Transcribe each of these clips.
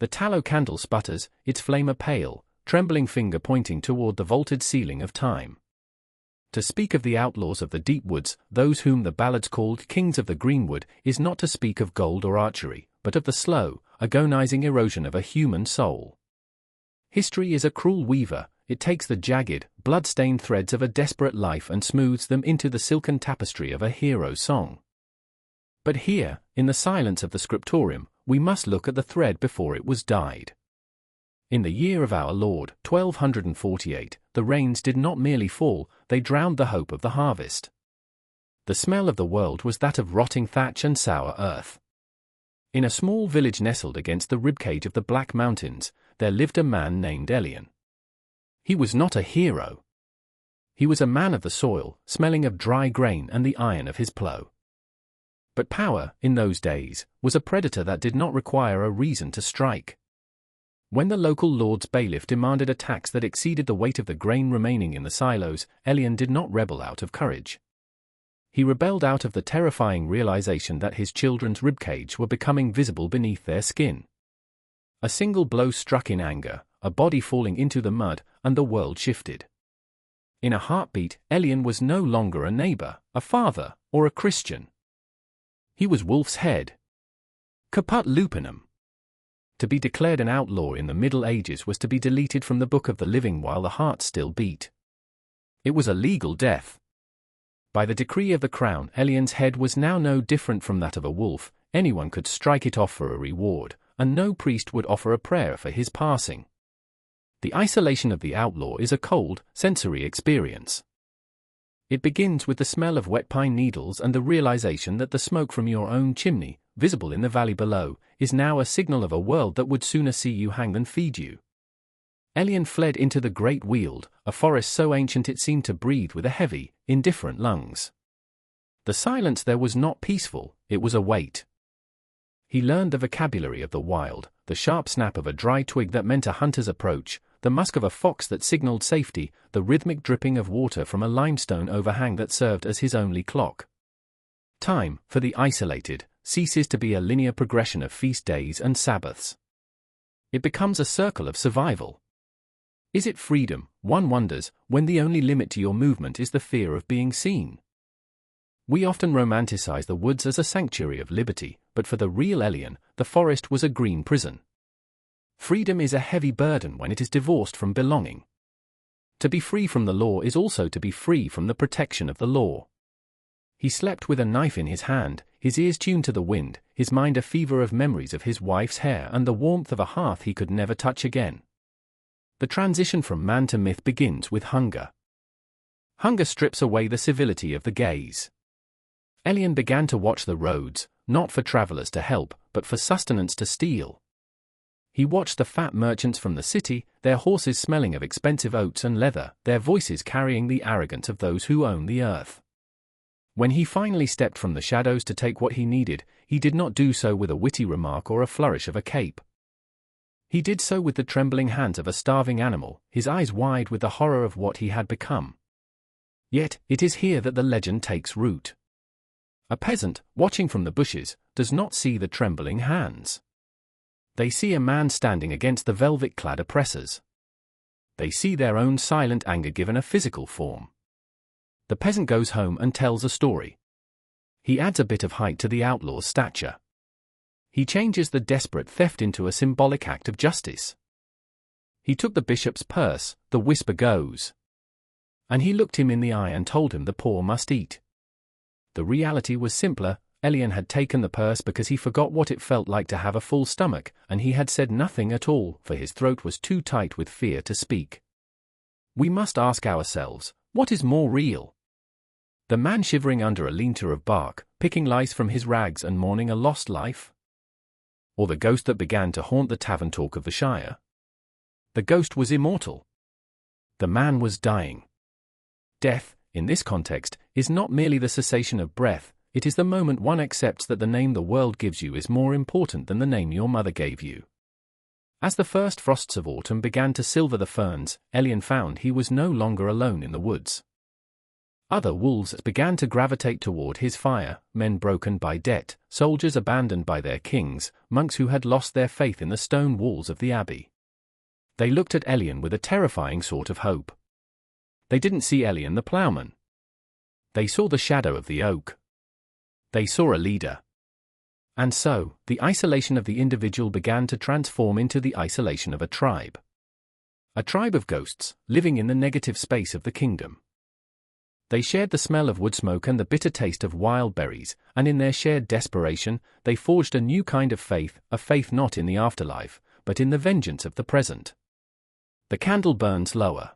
The tallow candle sputters, its flame a pale, trembling finger pointing toward the vaulted ceiling of time. To speak of the outlaws of the deep woods, those whom the ballads called kings of the greenwood, is not to speak of gold or archery, but of the slow, agonizing erosion of a human soul. History is a cruel weaver. It takes the jagged, blood-stained threads of a desperate life and smooths them into the silken tapestry of a hero's song. But here, in the silence of the scriptorium, we must look at the thread before it was dyed. In the year of our Lord, 1248, the rains did not merely fall, they drowned the hope of the harvest. The smell of the world was that of rotting thatch and sour earth. In a small village nestled against the ribcage of the Black Mountains, there lived a man named Elian. He was not a hero. He was a man of the soil, smelling of dry grain and the iron of his plough. But power, in those days, was a predator that did not require a reason to strike. When the local lord's bailiff demanded a tax that exceeded the weight of the grain remaining in the silos, Elian did not rebel out of courage. He rebelled out of the terrifying realization that his children's ribcage were becoming visible beneath their skin. A single blow struck in anger, a body falling into the mud, and the world shifted. In a heartbeat, Elian was no longer a neighbor, a father, or a Christian. He was Wolf's Head. Caput lupinum. To be declared an outlaw in the Middle Ages was to be deleted from the book of the living while the heart still beat. It was a legal death. By the decree of the crown, Elian's head was now no different from that of a wolf. Anyone could strike it off for a reward, and no priest would offer a prayer for his passing. The isolation of the outlaw is a cold, sensory experience. It begins with the smell of wet pine needles and the realization that the smoke from your own chimney, visible in the valley below, is now a signal of a world that would sooner see you hang than feed you. Elian fled into the great Weald, a forest so ancient it seemed to breathe with a heavy, indifferent lungs. The silence there was not peaceful, it was a weight. He learned the vocabulary of the wild, the sharp snap of a dry twig that meant a hunter's approach, the musk of a fox that signaled safety, the rhythmic dripping of water from a limestone overhang that served as his only clock. Time, for the isolated, ceases to be a linear progression of feast days and Sabbaths. It becomes a circle of survival. Is it freedom, one wonders, when the only limit to your movement is the fear of being seen? We often romanticize the woods as a sanctuary of liberty, but for the real Elian, the forest was a green prison. Freedom is a heavy burden when it is divorced from belonging. To be free from the law is also to be free from the protection of the law. He slept with a knife in his hand, his ears tuned to the wind, his mind a fever of memories of his wife's hair and the warmth of a hearth he could never touch again. The transition from man to myth begins with hunger. Hunger strips away the civility of the gaze. Elian began to watch the roads, not for travelers to help, but for sustenance to steal. He watched the fat merchants from the city, their horses smelling of expensive oats and leather, their voices carrying the arrogance of those who own the earth. When he finally stepped from the shadows to take what he needed, he did not do so with a witty remark or a flourish of a cape. He did so with the trembling hands of a starving animal, his eyes wide with the horror of what he had become. Yet, it is here that the legend takes root. A peasant, watching from the bushes, does not see the trembling hands. They see a man standing against the velvet-clad oppressors. They see their own silent anger given a physical form. The peasant goes home and tells a story. He adds a bit of height to the outlaw's stature. He changes the desperate theft into a symbolic act of justice. He took the bishop's purse, the whisper goes. And he looked him in the eye and told him the poor must eat. The reality was simpler. Elian had taken the purse because he forgot what it felt like to have a full stomach, and he had said nothing at all, for his throat was too tight with fear to speak. We must ask ourselves, what is more real? The man shivering under a lean-to of bark, picking lice from his rags and mourning a lost life? Or the ghost that began to haunt the tavern talk of the Shire? The ghost was immortal. The man was dying. Death, in this context, is not merely the cessation of breath, it is the moment one accepts that the name the world gives you is more important than the name your mother gave you. As the first frosts of autumn began to silver the ferns, Elian found he was no longer alone in the woods. Other wolves began to gravitate toward his fire, men broken by debt, soldiers abandoned by their kings, monks who had lost their faith in the stone walls of the abbey. They looked at Elian with a terrifying sort of hope. They didn't see Elian the plowman. They saw the shadow of the oak. They saw a leader. And so, the isolation of the individual began to transform into the isolation of a tribe. A tribe of ghosts, living in the negative space of the kingdom. They shared the smell of wood smoke and the bitter taste of wild berries, and in their shared desperation, they forged a new kind of faith, a faith not in the afterlife, but in the vengeance of the present. The candle burns lower.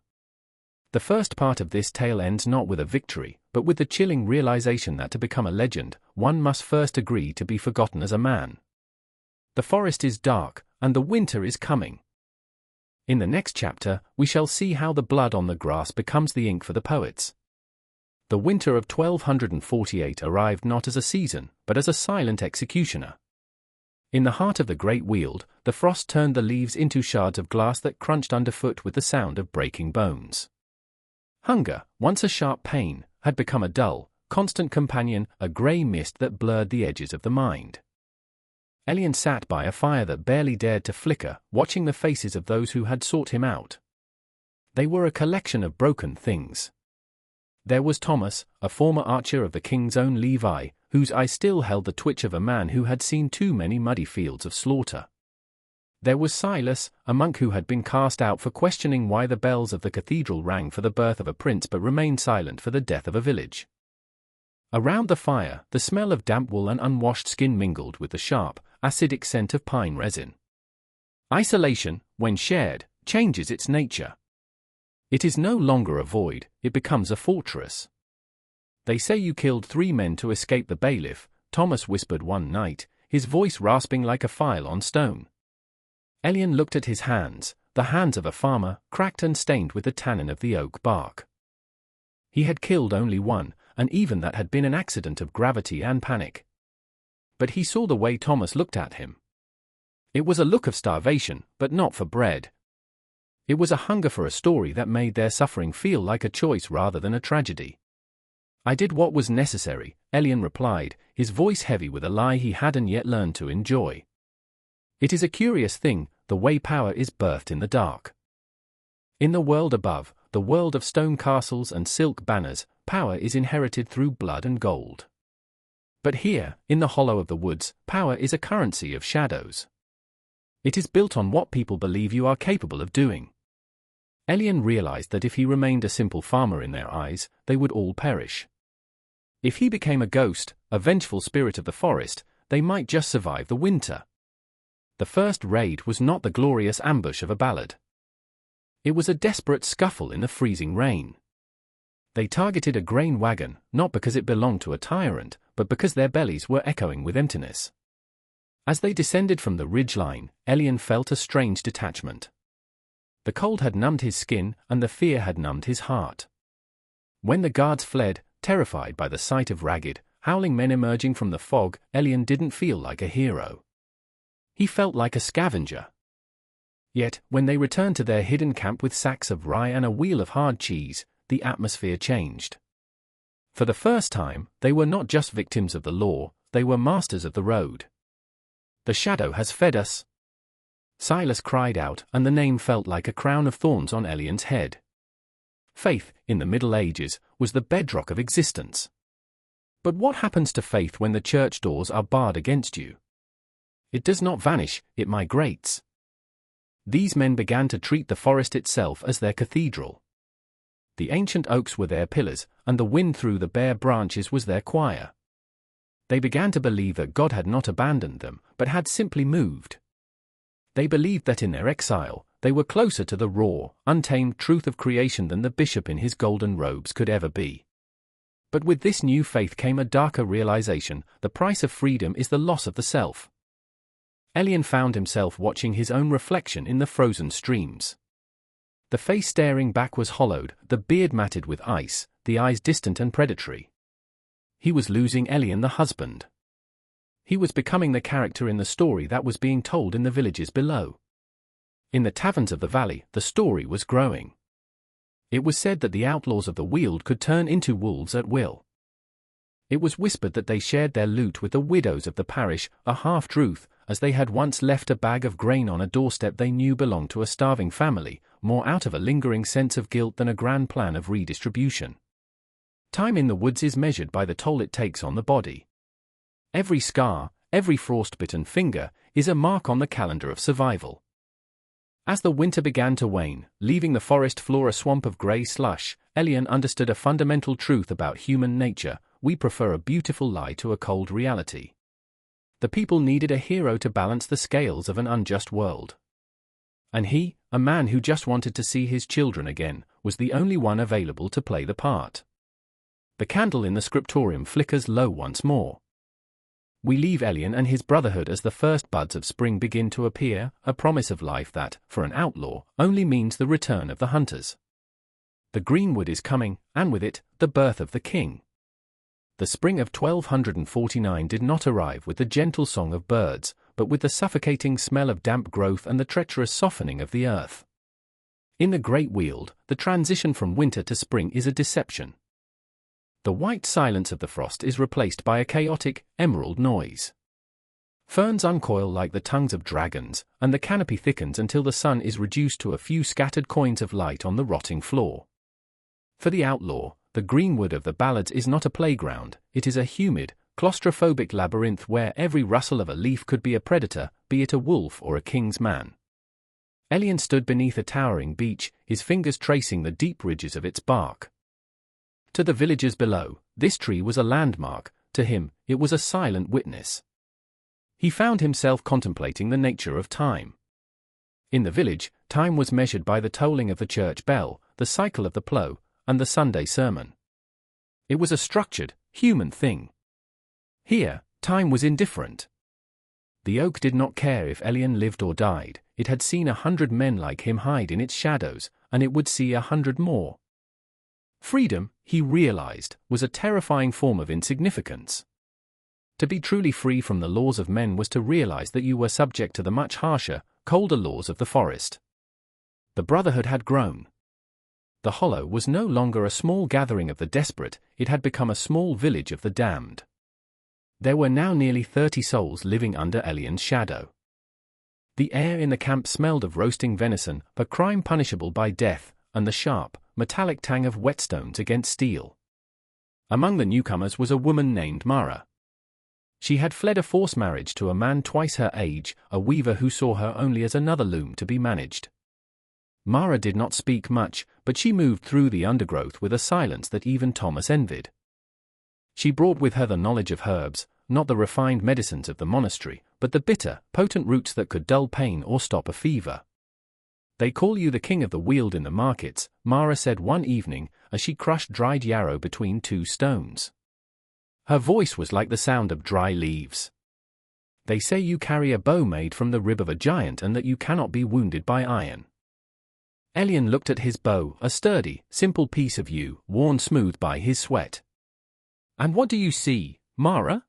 The first part of this tale ends not with a victory, but with the chilling realization that to become a legend, one must first agree to be forgotten as a man. The forest is dark, and the winter is coming. In the next chapter, we shall see how the blood on the grass becomes the ink for the poets. The winter of 1248 arrived not as a season, but as a silent executioner. In the heart of the great Weald, the frost turned the leaves into shards of glass that crunched underfoot with the sound of breaking bones. Hunger, once a sharp pain, had become a dull, constant companion, a grey mist that blurred the edges of the mind. Elian sat by a fire that barely dared to flicker, watching the faces of those who had sought him out. They were a collection of broken things. There was Thomas, a former archer of the king's own Levi, whose eye still held the twitch of a man who had seen too many muddy fields of slaughter. There was Silas, a monk who had been cast out for questioning why the bells of the cathedral rang for the birth of a prince but remained silent for the death of a village. Around the fire, the smell of damp wool and unwashed skin mingled with the sharp, acidic scent of pine resin. Isolation, when shared, changes its nature. It is no longer a void, it becomes a fortress. "They say you killed 3 men to escape the bailiff," Thomas whispered one night, his voice rasping like a file on stone. Elian looked at his hands, the hands of a farmer, cracked and stained with the tannin of the oak bark. He had killed only 1, and even that had been an accident of gravity and panic. But he saw the way Thomas looked at him. It was a look of starvation, but not for bread. It was a hunger for a story that made their suffering feel like a choice rather than a tragedy. "I did what was necessary," Elian replied, his voice heavy with a lie he hadn't yet learned to enjoy. It is a curious thing, the way power is birthed in the dark. In the world above, the world of stone castles and silk banners, power is inherited through blood and gold. But here, in the hollow of the woods, power is a currency of shadows. It is built on what people believe you are capable of doing. Elian realized that if he remained a simple farmer in their eyes, they would all perish. If he became a ghost, a vengeful spirit of the forest, they might just survive the winter. The first raid was not the glorious ambush of a ballad. It was a desperate scuffle in the freezing rain. They targeted a grain wagon, not because it belonged to a tyrant, but because their bellies were echoing with emptiness. As they descended from the ridgeline, Elian felt a strange detachment. The cold had numbed his skin, and the fear had numbed his heart. When the guards fled, terrified by the sight of ragged, howling men emerging from the fog, Elian didn't feel like a hero. He felt like a scavenger. Yet, when they returned to their hidden camp with sacks of rye and a wheel of hard cheese, the atmosphere changed. For the first time, they were not just victims of the law, they were masters of the road. "The shadow has fed us," Silas cried out, and the name felt like a crown of thorns on Elian's head. Faith, in the Middle Ages, was the bedrock of existence. But what happens to faith when the church doors are barred against you? It does not vanish, it migrates. These men began to treat the forest itself as their cathedral. The ancient oaks were their pillars, and the wind through the bare branches was their choir. They began to believe that God had not abandoned them, but had simply moved. They believed that in their exile, they were closer to the raw, untamed truth of creation than the bishop in his golden robes could ever be. But with this new faith came a darker realization: the price of freedom is the loss of the self. Elian found himself watching his own reflection in the frozen streams. The face staring back was hollowed, the beard matted with ice, the eyes distant and predatory. He was losing Elian the husband. He was becoming the character in the story that was being told in the villages below. In the taverns of the valley, the story was growing. It was said that the outlaws of the Weald could turn into wolves at will. It was whispered that they shared their loot with the widows of the parish, a half-truth, as they had once left a bag of grain on a doorstep they knew belonged to a starving family, more out of a lingering sense of guilt than a grand plan of redistribution. Time in the woods is measured by the toll it takes on the body. Every scar, every frostbitten finger, is a mark on the calendar of survival. As the winter began to wane, leaving the forest floor a swamp of grey slush, Elian understood a fundamental truth about human nature: we prefer a beautiful lie to a cold reality. The people needed a hero to balance the scales of an unjust world. And he, a man who just wanted to see his children again, was the only one available to play the part. The candle in the scriptorium flickers low once more. We leave Elian and his brotherhood as the first buds of spring begin to appear, a promise of life that, for an outlaw, only means the return of the hunters. The greenwood is coming, and with it, the birth of the king. The spring of 1249 did not arrive with the gentle song of birds, but with the suffocating smell of damp growth and the treacherous softening of the earth. In the Great Weald, the transition from winter to spring is a deception. The white silence of the frost is replaced by a chaotic, emerald noise. Ferns uncoil like the tongues of dragons, and the canopy thickens until the sun is reduced to a few scattered coins of light on the rotting floor. For the outlaw, the greenwood of the ballads is not a playground, it is a humid, claustrophobic labyrinth where every rustle of a leaf could be a predator, be it a wolf or a king's man. Elian stood beneath a towering beech, his fingers tracing the deep ridges of its bark. To the villagers below, this tree was a landmark; to him, it was a silent witness. He found himself contemplating the nature of time. In the village, time was measured by the tolling of the church bell, the cycle of the plough, and the Sunday sermon. It was a structured, human thing. Here, time was indifferent. The oak did not care if Elian lived or died; it had seen 100 men like him hide in its shadows, and it would see 100 more. Freedom, he realized, was a terrifying form of insignificance. To be truly free from the laws of men was to realize that you were subject to the much harsher, colder laws of the forest. The brotherhood had grown. The hollow was no longer a small gathering of the desperate, it had become a small village of the damned. There were now nearly 30 souls living under Elian's shadow. The air in the camp smelled of roasting venison, a crime punishable by death, and the sharp, metallic tang of whetstones against steel. Among the newcomers was a woman named Mara. She had fled a forced marriage to a man twice her age, a weaver who saw her only as another loom to be managed. Mara did not speak much, but she moved through the undergrowth with a silence that even Thomas envied. She brought with her the knowledge of herbs, not the refined medicines of the monastery, but the bitter, potent roots that could dull pain or stop a fever. "They call you the king of the Weald in the markets," Mara said one evening, as she crushed dried yarrow between 2 stones. Her voice was like the sound of dry leaves. "They say you carry a bow made from the rib of a giant and that you cannot be wounded by iron." Elian looked at his bow, a sturdy, simple piece of yew, worn smooth by his sweat. "And what do you see, Mara?"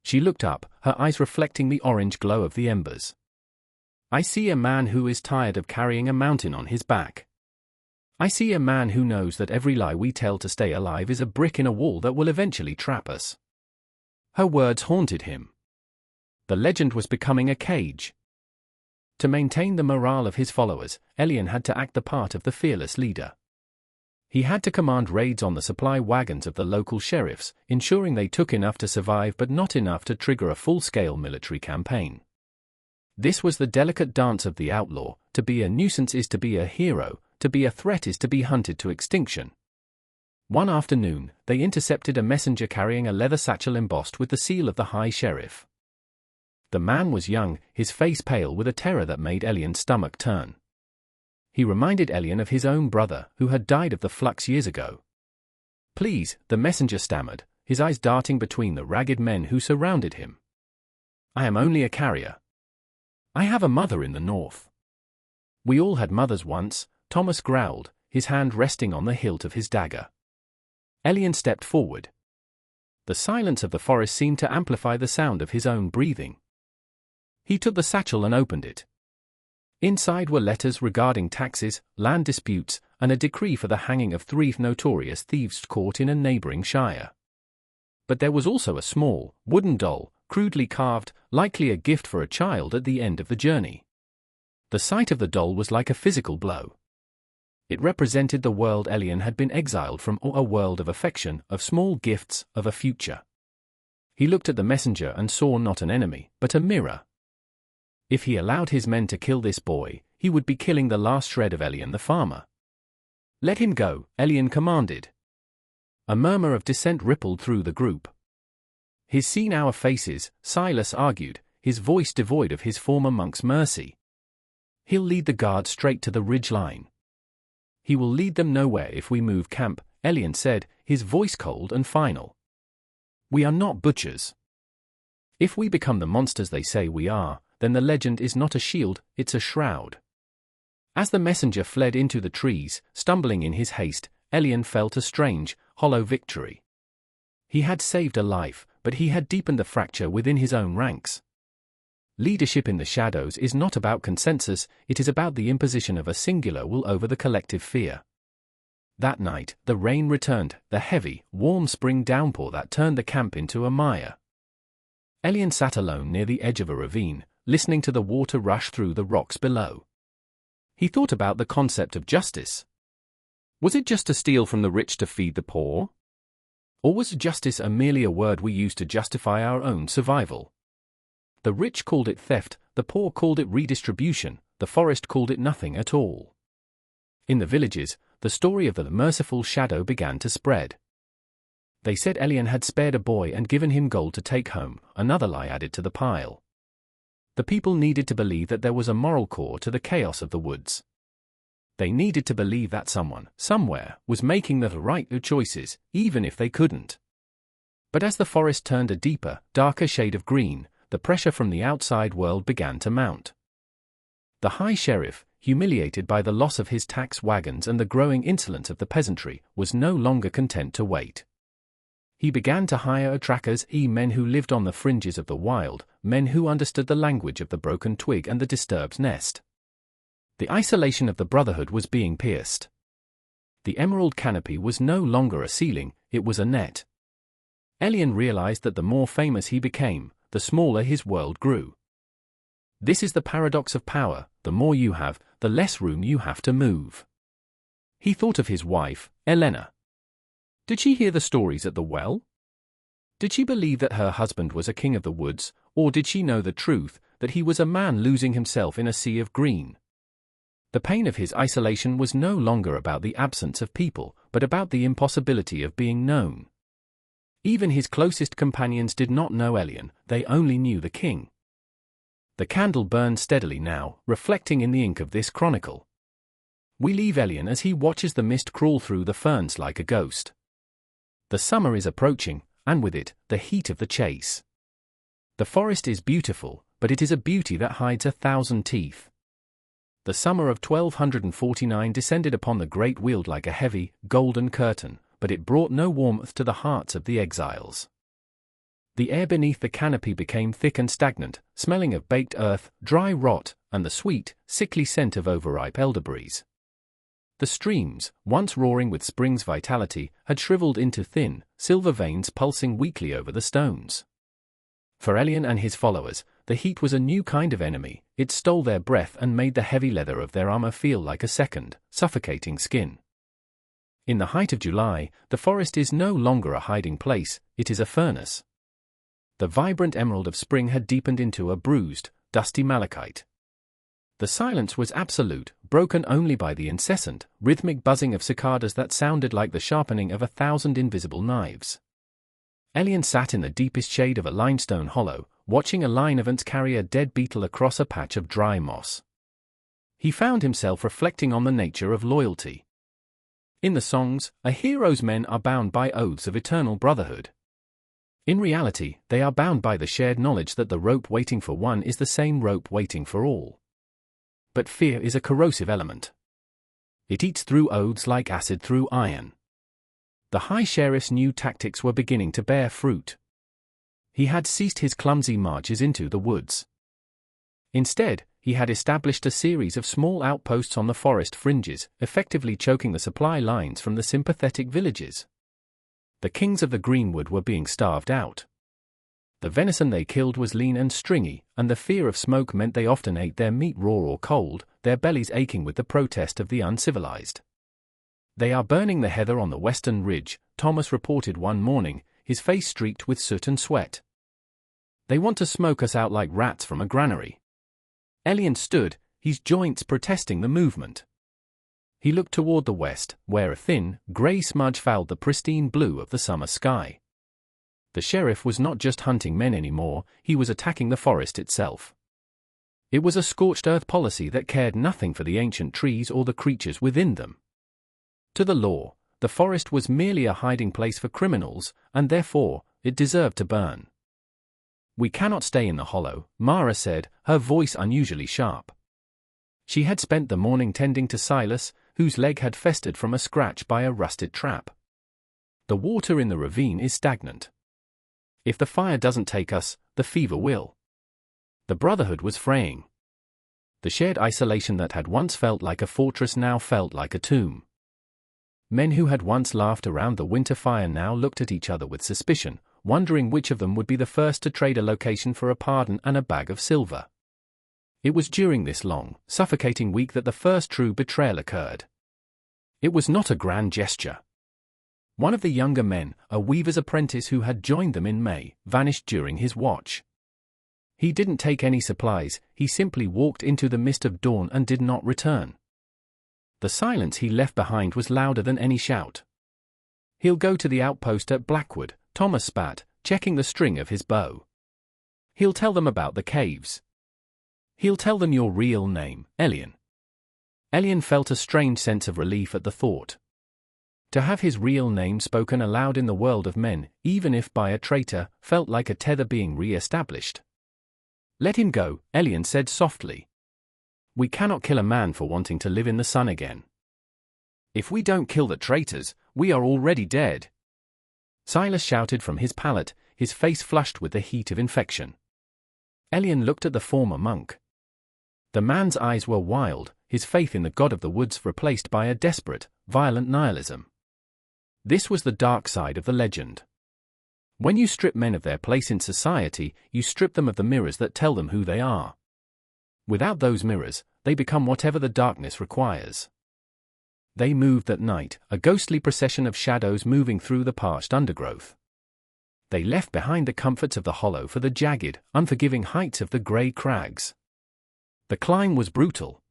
She looked up, her eyes reflecting the orange glow of the embers. "I see a man who is tired of carrying a mountain on his back. I see a man who knows that every lie we tell to stay alive is a brick in a wall that will eventually trap us." Her words haunted him. The legend was becoming a cage. To maintain the morale of his followers, Elian had to act the part of the fearless leader. He had to command raids on the supply wagons of the local sheriffs, ensuring they took enough to survive but not enough to trigger a full-scale military campaign. This was the delicate dance of the outlaw: to be a nuisance is to be a hero, to be a threat is to be hunted to extinction. One afternoon, they intercepted a messenger carrying a leather satchel embossed with the seal of the High Sheriff. The man was young, his face pale with a terror that made Elian's stomach turn. He reminded Elian of his own brother, who had died of the flux years ago. "Please," the messenger stammered, his eyes darting between the ragged men who surrounded him. "I am only a carrier. I have a mother in the north." "We all had mothers once," Thomas growled, his hand resting on the hilt of his dagger. Elian stepped forward. The silence of the forest seemed to amplify the sound of his own breathing. He took the satchel and opened it. Inside were letters regarding taxes, land disputes, and a decree for the hanging of 3 notorious thieves caught in a neighboring shire. But there was also a small, wooden doll, crudely carved, likely a gift for a child at the end of the journey. The sight of the doll was like a physical blow. It represented the world Elien had been exiled from, or a world of affection, of small gifts, of a future. He looked at the messenger and saw not an enemy, but a mirror. If he allowed his men to kill this boy, he would be killing the last shred of Elien the farmer. "Let him go," Elien commanded. A murmur of dissent rippled through the group. "He's seen our faces," Silas argued, his voice devoid of his former monk's mercy. "He'll lead the guard straight to the ridge line." "He will lead them nowhere if we move camp," Elien said, his voice cold and final. "We are not butchers. If we become the monsters they say we are, then the legend is not a shield, it's a shroud." As the messenger fled into the trees, stumbling in his haste, Elien felt a strange, hollow victory. He had saved a life, but he had deepened the fracture within his own ranks. Leadership in the shadows is not about consensus, it is about the imposition of a singular will over the collective fear. That night, the rain returned, the heavy, warm spring downpour that turned the camp into a mire. Elien sat alone near the edge of a ravine, listening to the water rush through the rocks below. He thought about the concept of justice. Was it just to steal from the rich to feed the poor? Or was justice merely a word we use to justify our own survival? The rich called it theft, the poor called it redistribution, the forest called it nothing at all. In the villages, the story of the merciful shadow began to spread. They said Elien had spared a boy and given him gold to take home, another lie added to the pile. The people needed to believe that there was a moral core to the chaos of the woods. They needed to believe that someone, somewhere, was making the right choices, even if they couldn't. But as the forest turned a deeper, darker shade of green, the pressure from the outside world began to mount. The High Sheriff, humiliated by the loss of his tax wagons and the growing insolence of the peasantry, was no longer content to wait. He began to hire trackers, men who lived on the fringes of the wild, men who understood the language of the broken twig and the disturbed nest. The isolation of the Brotherhood was being pierced. The emerald canopy was no longer a ceiling, it was a net. Elien realized that the more famous he became, the smaller his world grew. This is the paradox of power, the more you have, the less room you have to move. He thought of his wife, Elena. Did she hear the stories at the well? Did she believe that her husband was a king of the woods, or did she know the truth, that he was a man losing himself in a sea of green? The pain of his isolation was no longer about the absence of people, but about the impossibility of being known. Even his closest companions did not know Elien, they only knew the king. The candle burned steadily now, reflecting in the ink of this chronicle. We leave Elien as he watches the mist crawl through the ferns like a ghost. The summer is approaching, and with it, the heat of the chase. The forest is beautiful, but it is a beauty that hides 1,000 teeth. The summer of 1249 descended upon the great weald like a heavy, golden curtain, but it brought no warmth to the hearts of the exiles. The air beneath the canopy became thick and stagnant, smelling of baked earth, dry rot, and the sweet, sickly scent of overripe elderberries. The streams, once roaring with spring's vitality, had shriveled into thin, silver veins pulsing weakly over the stones. For Elien and his followers, the heat was a new kind of enemy, it stole their breath and made the heavy leather of their armor feel like a second, suffocating skin. In the height of July, the forest is no longer a hiding place, it is a furnace. The vibrant emerald of spring had deepened into a bruised, dusty malachite. The silence was absolute, broken only by the incessant, rhythmic buzzing of cicadas that sounded like the sharpening of 1,000 invisible knives. Elien sat in the deepest shade of a limestone hollow, watching a line of ants carry a dead beetle across a patch of dry moss. He found himself reflecting on the nature of loyalty. In the songs, a hero's men are bound by oaths of eternal brotherhood. In reality, they are bound by the shared knowledge that the rope waiting for one is the same rope waiting for all. But fear is a corrosive element. It eats through oaths like acid through iron. The High Sheriff's new tactics were beginning to bear fruit. He had ceased his clumsy marches into the woods. Instead, he had established a series of small outposts on the forest fringes, effectively choking the supply lines from the sympathetic villages. The kings of the Greenwood were being starved out. The venison they killed was lean and stringy, and the fear of smoke meant they often ate their meat raw or cold, their bellies aching with the protest of the uncivilized. "They are burning the heather on the western ridge," Thomas reported one morning, his face streaked with soot and sweat. "They want to smoke us out like rats from a granary." Elian stood, his joints protesting the movement. He looked toward the west, where a thin, grey smudge fouled the pristine blue of the summer sky. The sheriff was not just hunting men anymore, he was attacking the forest itself. It was a scorched earth policy that cared nothing for the ancient trees or the creatures within them. To the law, the forest was merely a hiding place for criminals, and therefore, it deserved to burn. "We cannot stay in the hollow," Mara said, her voice unusually sharp. She had spent the morning tending to Silas, whose leg had festered from a scratch by a rusted trap. "The water in the ravine is stagnant. If the fire doesn't take us, the fever will." The Brotherhood was fraying. The shared isolation that had once felt like a fortress now felt like a tomb. Men who had once laughed around the winter fire now looked at each other with suspicion, wondering which of them would be the first to trade a location for a pardon and a bag of silver. It was during this long, suffocating week that the first true betrayal occurred. It was not a grand gesture. One of the younger men, a weaver's apprentice who had joined them in May, vanished during his watch. He didn't take any supplies, he simply walked into the mist of dawn and did not return. The silence he left behind was louder than any shout. "He'll go to the outpost at Blackwood," Thomas spat, checking the string of his bow. "He'll tell them about the caves. He'll tell them your real name, Elian." Elian felt a strange sense of relief at the thought. To have his real name spoken aloud in the world of men, even if by a traitor, felt like a tether being re-established. "Let him go," Elian said softly. "We cannot kill a man for wanting to live in the sun again. If we don't kill the traitors, we are already dead." Silas shouted from his pallet, his face flushed with the heat of infection. Elian looked at the former monk. The man's eyes were wild, his faith in the god of the woods replaced by a desperate, violent nihilism. This was the dark side of the legend. When you strip men of their place in society, you strip them of the mirrors that tell them who they are. Without those mirrors, they become whatever the darkness requires. They moved at night, a ghostly procession of shadows moving through the parched undergrowth. They left behind the comforts of the hollow for the jagged, unforgiving heights of the grey crags. The climb was brutal.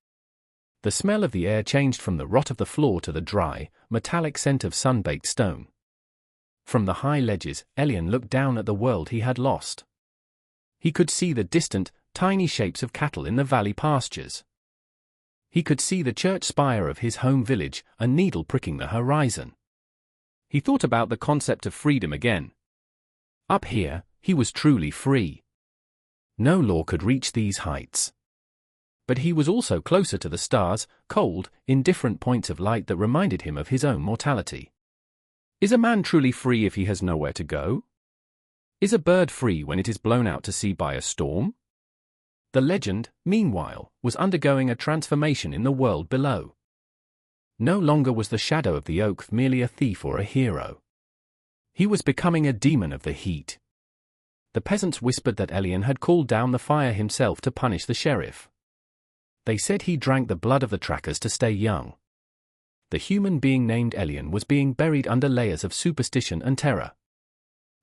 The smell of the air changed from the rot of the floor to the dry, metallic scent of sun-baked stone. From the high ledges, Elian looked down at the world he had lost. He could see the distant, tiny shapes of cattle in the valley pastures. He could see the church spire of his home village, a needle pricking the horizon. He thought about the concept of freedom again. Up here, he was truly free. No law could reach these heights. But he was also closer to the stars, cold, indifferent points of light that reminded him of his own mortality. Is a man truly free if he has nowhere to go? Is a bird free when it is blown out to sea by a storm? The legend, meanwhile, was undergoing a transformation in the world below. No longer was the shadow of the oak merely a thief or a hero. He was becoming a demon of the heat. The peasants whispered that Elian had called down the fire himself to punish the sheriff. They said he drank the blood of the trackers to stay young. The human being named Elian was being buried under layers of superstition and terror.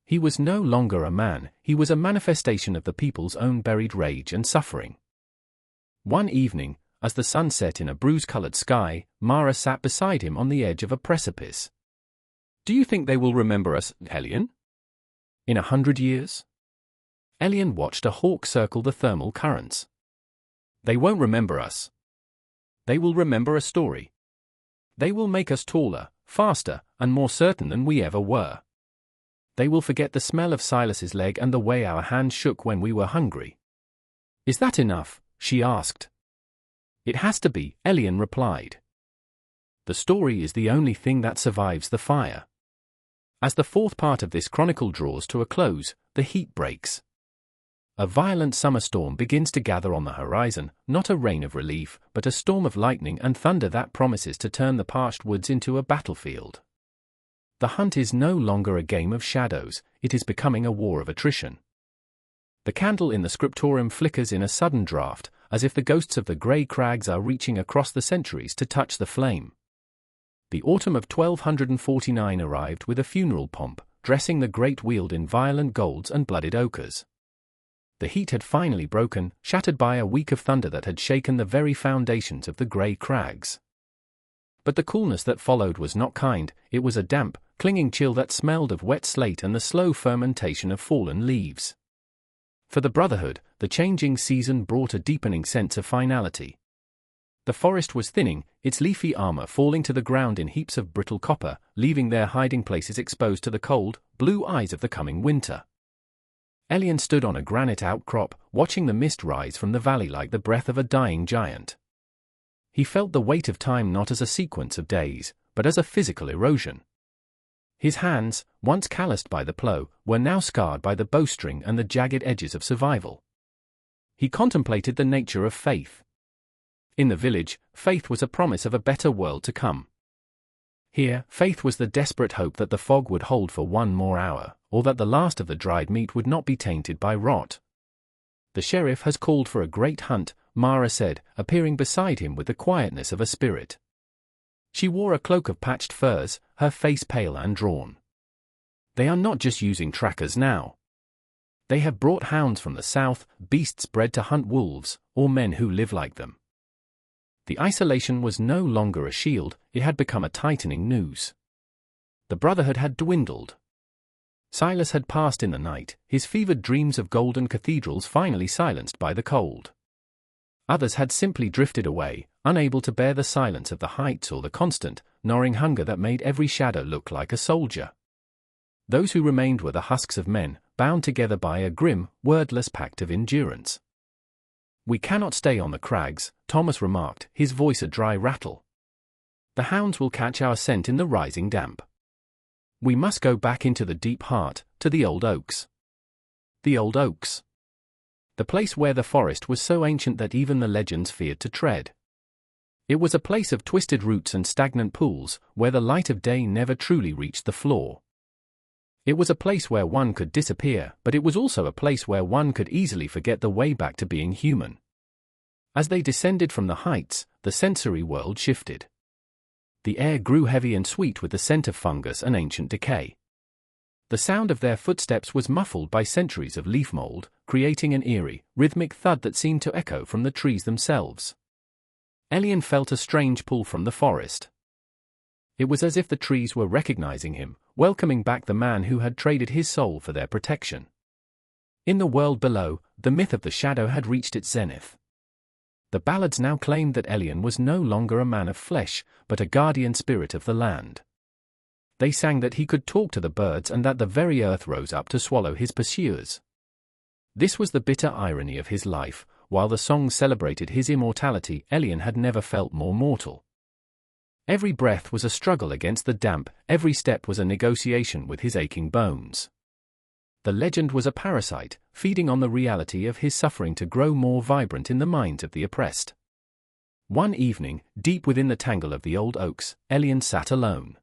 He was no longer a man, he was a manifestation of the people's own buried rage and suffering. One evening, as the sun set in a bruise-colored sky, Mara sat beside him on the edge of a precipice. "Do you think they will remember us, Elian? In 100 years?" Elian watched a hawk circle the thermal currents. "They won't remember us. They will remember a story. They will make us taller, faster, and more certain than we ever were. They will forget the smell of Silas's leg and the way our hands shook when we were hungry." "Is that enough?" she asked. "It has to be," Elian replied. "The story is the only thing that survives the fire." As the fourth part of this chronicle draws to a close, the heat breaks. A violent summer storm begins to gather on the horizon, not a rain of relief, but a storm of lightning and thunder that promises to turn the parched woods into a battlefield. The hunt is no longer a game of shadows, it is becoming a war of attrition. The candle in the scriptorium flickers in a sudden draught, as if the ghosts of the grey crags are reaching across the centuries to touch the flame. The autumn of 1249 arrived with a funeral pomp, dressing the great Weald in violent golds and blooded ochres. The heat had finally broken, shattered by a week of thunder that had shaken the very foundations of the grey crags. But the coolness that followed was not kind, it was a damp, clinging chill that smelled of wet slate and the slow fermentation of fallen leaves. For the Brotherhood, the changing season brought a deepening sense of finality. The forest was thinning, its leafy armor falling to the ground in heaps of brittle copper, leaving their hiding places exposed to the cold, blue eyes of the coming winter. Elien stood on a granite outcrop, watching the mist rise from the valley like the breath of a dying giant. He felt the weight of time not as a sequence of days, but as a physical erosion. His hands, once calloused by the plough, were now scarred by the bowstring and the jagged edges of survival. He contemplated the nature of faith. In the village, faith was a promise of a better world to come. Here, faith was the desperate hope that the fog would hold for one more hour, or that the last of the dried meat would not be tainted by rot. "The sheriff has called for a great hunt," Mara said, appearing beside him with the quietness of a spirit. She wore a cloak of patched furs, her face pale and drawn. "They are not just using trackers now. They have brought hounds from the south, beasts bred to hunt wolves, or men who live like them." The isolation was no longer a shield, it had become a tightening noose. The Brotherhood had dwindled. Silas had passed in the night, his fevered dreams of golden cathedrals finally silenced by the cold. Others had simply drifted away, unable to bear the silence of the heights or the constant, gnawing hunger that made every shadow look like a soldier. Those who remained were the husks of men, bound together by a grim, wordless pact of endurance. "We cannot stay on the crags," Thomas remarked, his voice a dry rattle. "The hounds will catch our scent in the rising damp. We must go back into the deep heart, to the old oaks." The old oaks. The place where the forest was so ancient that even the legends feared to tread. It was a place of twisted roots and stagnant pools, where the light of day never truly reached the floor. It was a place where one could disappear, but it was also a place where one could easily forget the way back to being human. As they descended from the heights, the sensory world shifted. The air grew heavy and sweet with the scent of fungus and ancient decay. The sound of their footsteps was muffled by centuries of leaf mold, creating an eerie, rhythmic thud that seemed to echo from the trees themselves. Elien felt a strange pull from the forest. It was as if the trees were recognizing him, welcoming back the man who had traded his soul for their protection. In the world below, the myth of the shadow had reached its zenith. The ballads now claimed that Elien was no longer a man of flesh, but a guardian spirit of the land. They sang that he could talk to the birds and that the very earth rose up to swallow his pursuers. This was the bitter irony of his life. While the songs celebrated his immortality, Elien had never felt more mortal. Every breath was a struggle against the damp, every step was a negotiation with his aching bones. The legend was a parasite, feeding on the reality of his suffering to grow more vibrant in the minds of the oppressed. One evening, deep within the tangle of the old oaks, Elien sat alone.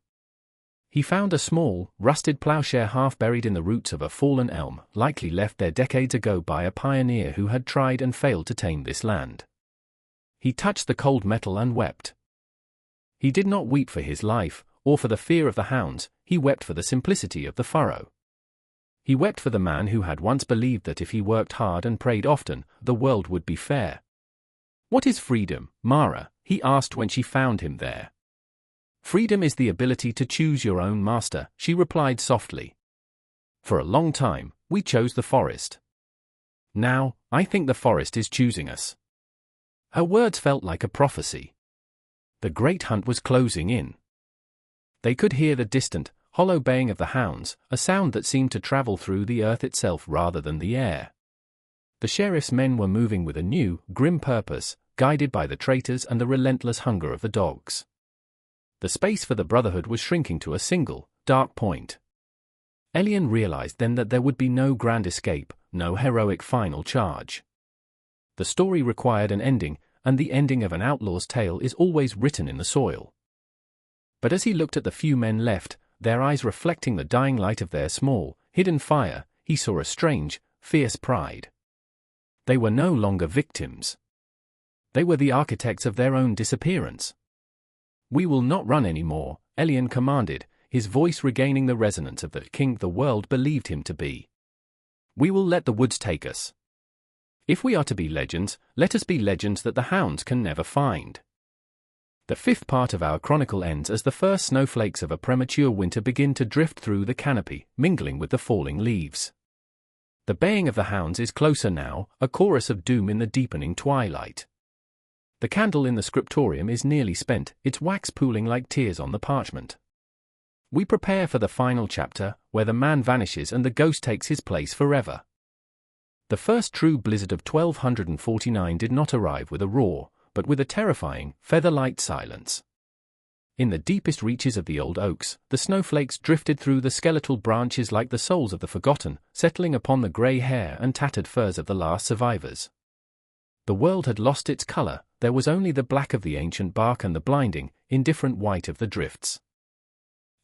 He found a small, rusted plowshare half buried in the roots of a fallen elm, likely left there decades ago by a pioneer who had tried and failed to tame this land. He touched the cold metal and wept. He did not weep for his life, or for the fear of the hounds, he wept for the simplicity of the furrow. He wept for the man who had once believed that if he worked hard and prayed often, the world would be fair. "What is freedom, Mara?" he asked when she found him there. "Freedom is the ability to choose your own master," she replied softly. "For a long time, we chose the forest. Now, I think the forest is choosing us." Her words felt like a prophecy. The great hunt was closing in. They could hear the distant, hollow baying of the hounds, a sound that seemed to travel through the earth itself rather than the air. The sheriff's men were moving with a new, grim purpose, guided by the traitors and the relentless hunger of the dogs. The space for the Brotherhood was shrinking to a single, dark point. Elien realized then that there would be no grand escape, no heroic final charge. The story required an ending, and the ending of an outlaw's tale is always written in the soil. But as he looked at the few men left, their eyes reflecting the dying light of their small, hidden fire, he saw a strange, fierce pride. They were no longer victims. They were the architects of their own disappearance. "We will not run any more," Elien commanded, his voice regaining the resonance of the king the world believed him to be. "We will let the woods take us. If we are to be legends, let us be legends that the hounds can never find." The fifth part of our chronicle ends as the first snowflakes of a premature winter begin to drift through the canopy, mingling with the falling leaves. The baying of the hounds is closer now, a chorus of doom in the deepening twilight. The candle in the scriptorium is nearly spent, its wax pooling like tears on the parchment. We prepare for the final chapter, where the man vanishes and the ghost takes his place forever. The first true blizzard of 1249 did not arrive with a roar, but with a terrifying, feather-light silence. In the deepest reaches of the old oaks, the snowflakes drifted through the skeletal branches like the souls of the forgotten, settling upon the grey hair and tattered furs of the last survivors. The world had lost its color, there was only the black of the ancient bark and the blinding, indifferent white of the drifts.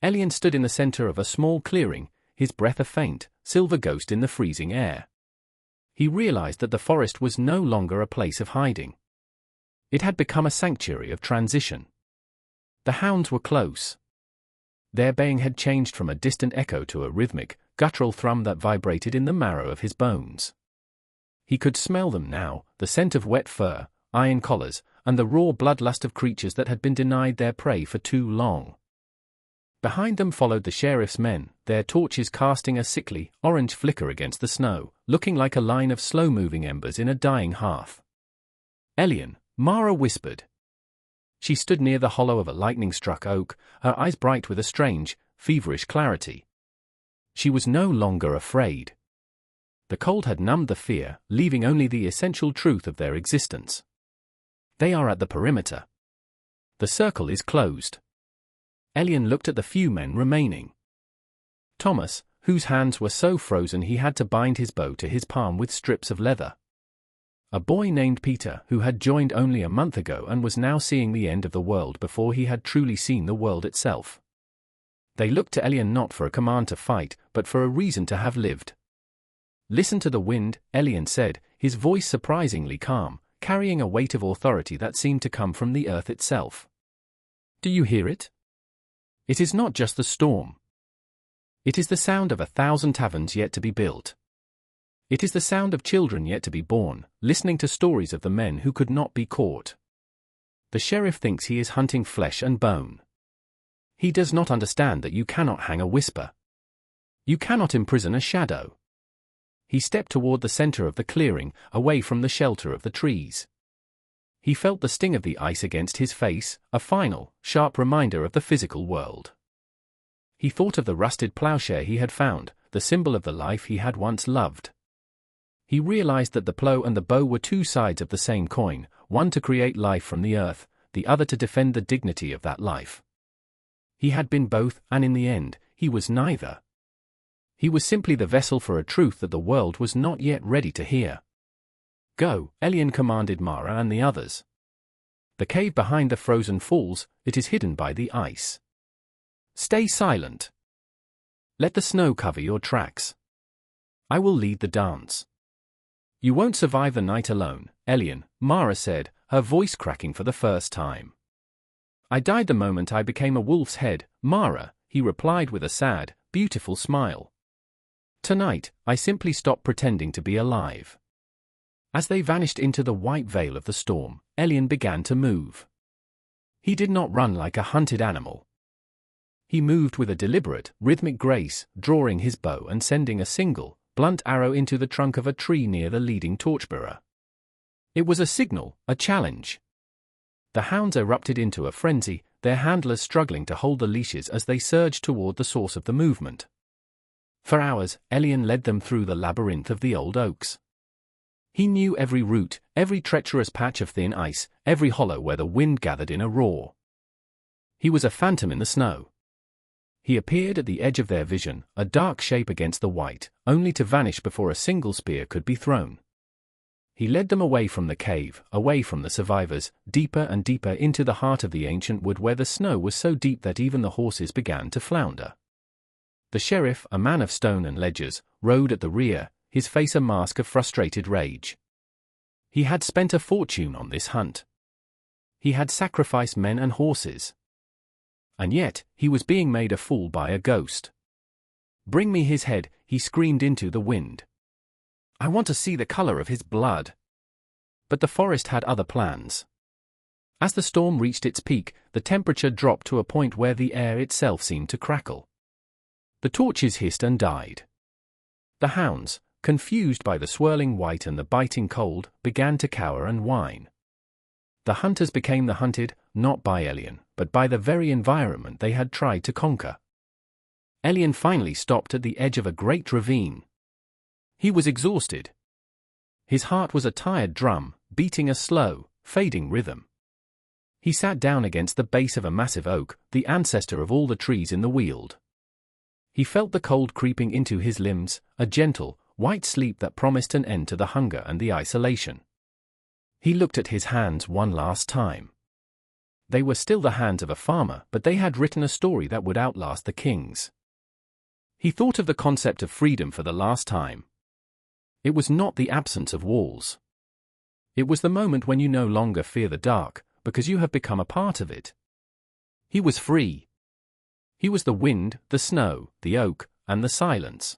Elien stood in the center of a small clearing, his breath a faint, silver ghost in the freezing air. He realized that the forest was no longer a place of hiding. It had become a sanctuary of transition. The hounds were close. Their baying had changed from a distant echo to a rhythmic, guttural thrum that vibrated in the marrow of his bones. He could smell them now, the scent of wet fur, iron collars, and the raw bloodlust of creatures that had been denied their prey for too long. Behind them followed the sheriff's men, their torches casting a sickly, orange flicker against the snow, looking like a line of slow-moving embers in a dying hearth. "Elien," Mara whispered. She stood near the hollow of a lightning-struck oak, her eyes bright with a strange, feverish clarity. She was no longer afraid. The cold had numbed the fear, leaving only the essential truth of their existence. They are at the perimeter. The circle is closed. Elien looked at the few men remaining. Thomas, whose hands were so frozen he had to bind his bow to his palm with strips of leather. A boy named Peter, who had joined only a month ago and was now seeing the end of the world before he had truly seen the world itself. They looked to Elien not for a command to fight, but for a reason to have lived. "Listen to the wind," Elien said, his voice surprisingly calm, carrying a weight of authority that seemed to come from the earth itself. "Do you hear it? It is not just the storm. It is the sound of 1,000 taverns yet to be built. It is the sound of children yet to be born, listening to stories of the men who could not be caught. The sheriff thinks he is hunting flesh and bone. He does not understand that you cannot hang a whisper. You cannot imprison a shadow." He stepped toward the center of the clearing, away from the shelter of the trees. He felt the sting of the ice against his face, a final, sharp reminder of the physical world. He thought of the rusted plowshare he had found, the symbol of the life he had once loved. He realized that the plow and the bow were two sides of the same coin, one to create life from the earth, the other to defend the dignity of that life. He had been both, and in the end, he was neither. He was simply the vessel for a truth that the world was not yet ready to hear. "Go," Elien commanded Mara and the others. "The cave behind the frozen falls, it is hidden by the ice. Stay silent. Let the snow cover your tracks. I will lead the dance." "You won't survive the night alone, Elien," Mara said, her voice cracking for the first time. "I died the moment I became a wolf's head, Mara," he replied with a sad, beautiful smile. "Tonight, I simply stopped pretending to be alive." As they vanished into the white veil of the storm, Elien began to move. He did not run like a hunted animal. He moved with a deliberate, rhythmic grace, drawing his bow and sending a single, blunt arrow into the trunk of a tree near the leading torchbearer. It was a signal, a challenge. The hounds erupted into a frenzy, their handlers struggling to hold the leashes as they surged toward the source of the movement. For hours, Elien led them through the labyrinth of the old oaks. He knew every route, every treacherous patch of thin ice, every hollow where the wind gathered in a roar. He was a phantom in the snow. He appeared at the edge of their vision, a dark shape against the white, only to vanish before a single spear could be thrown. He led them away from the cave, away from the survivors, deeper and deeper into the heart of the ancient wood where the snow was so deep that even the horses began to flounder. The sheriff, a man of stone and ledgers, rode at the rear, his face a mask of frustrated rage. He had spent a fortune on this hunt. He had sacrificed men and horses. And yet, he was being made a fool by a ghost. "Bring me his head," he screamed into the wind. "I want to see the color of his blood." But the forest had other plans. As the storm reached its peak, the temperature dropped to a point where the air itself seemed to crackle. The torches hissed and died. The hounds, confused by the swirling white and the biting cold, began to cower and whine. The hunters became the hunted, not by Elien, but by the very environment they had tried to conquer. Elien finally stopped at the edge of a great ravine. He was exhausted. His heart was a tired drum, beating a slow, fading rhythm. He sat down against the base of a massive oak, the ancestor of all the trees in the Weald. He felt the cold creeping into his limbs, a gentle, white sleep that promised an end to the hunger and the isolation. He looked at his hands one last time. They were still the hands of a farmer, but they had written a story that would outlast the king's. He thought of the concept of freedom for the last time. It was not the absence of walls. It was the moment when you no longer fear the dark, because you have become a part of it. He was free. He was the wind, the snow, the oak, and the silence.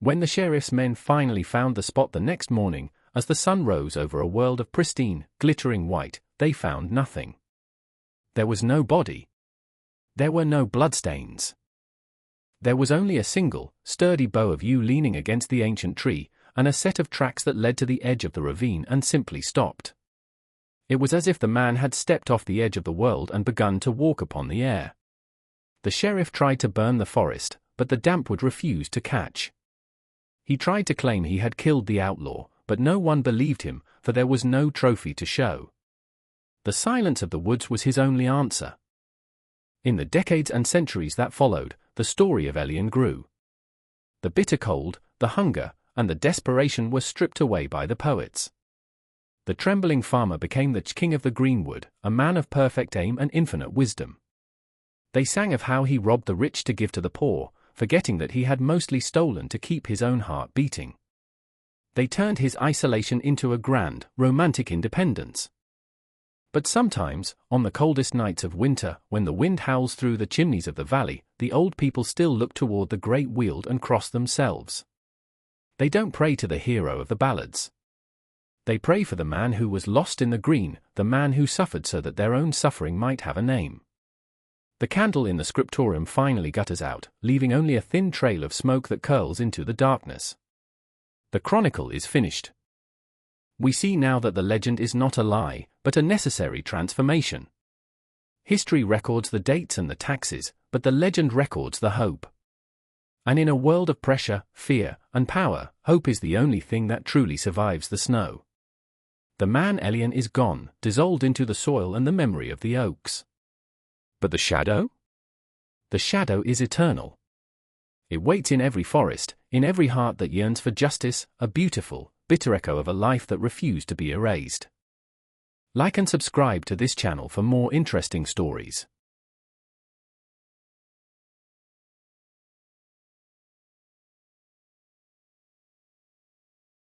When the sheriff's men finally found the spot the next morning, as the sun rose over a world of pristine, glittering white, they found nothing. There was no body. There were no bloodstains. There was only a single, sturdy bow of yew leaning against the ancient tree, and a set of tracks that led to the edge of the ravine and simply stopped. It was as if the man had stepped off the edge of the world and begun to walk upon the air. The sheriff tried to burn the forest, but the damp wood refused to catch. He tried to claim he had killed the outlaw, but no one believed him, for there was no trophy to show. The silence of the woods was his only answer. In the decades and centuries that followed, the story of Elien grew. The bitter cold, the hunger, and the desperation were stripped away by the poets. The trembling farmer became the king of the greenwood, a man of perfect aim and infinite wisdom. They sang of how he robbed the rich to give to the poor, forgetting that he had mostly stolen to keep his own heart beating. They turned his isolation into a grand, romantic independence. But sometimes, on the coldest nights of winter, when the wind howls through the chimneys of the valley, the old people still look toward the great Weald and cross themselves. They don't pray to the hero of the ballads. They pray for the man who was lost in the green, the man who suffered so that their own suffering might have a name. The candle in the scriptorium finally gutters out, leaving only a thin trail of smoke that curls into the darkness. The chronicle is finished. We see now that the legend is not a lie, but a necessary transformation. History records the dates and the taxes, but the legend records the hope. And in a world of pressure, fear, and power, hope is the only thing that truly survives the snow. The man Elien is gone, dissolved into the soil and the memory of the oaks. But the shadow? The shadow is eternal. It waits in every forest, in every heart that yearns for justice, a beautiful, bitter echo of a life that refused to be erased. Like and subscribe to this channel for more interesting stories.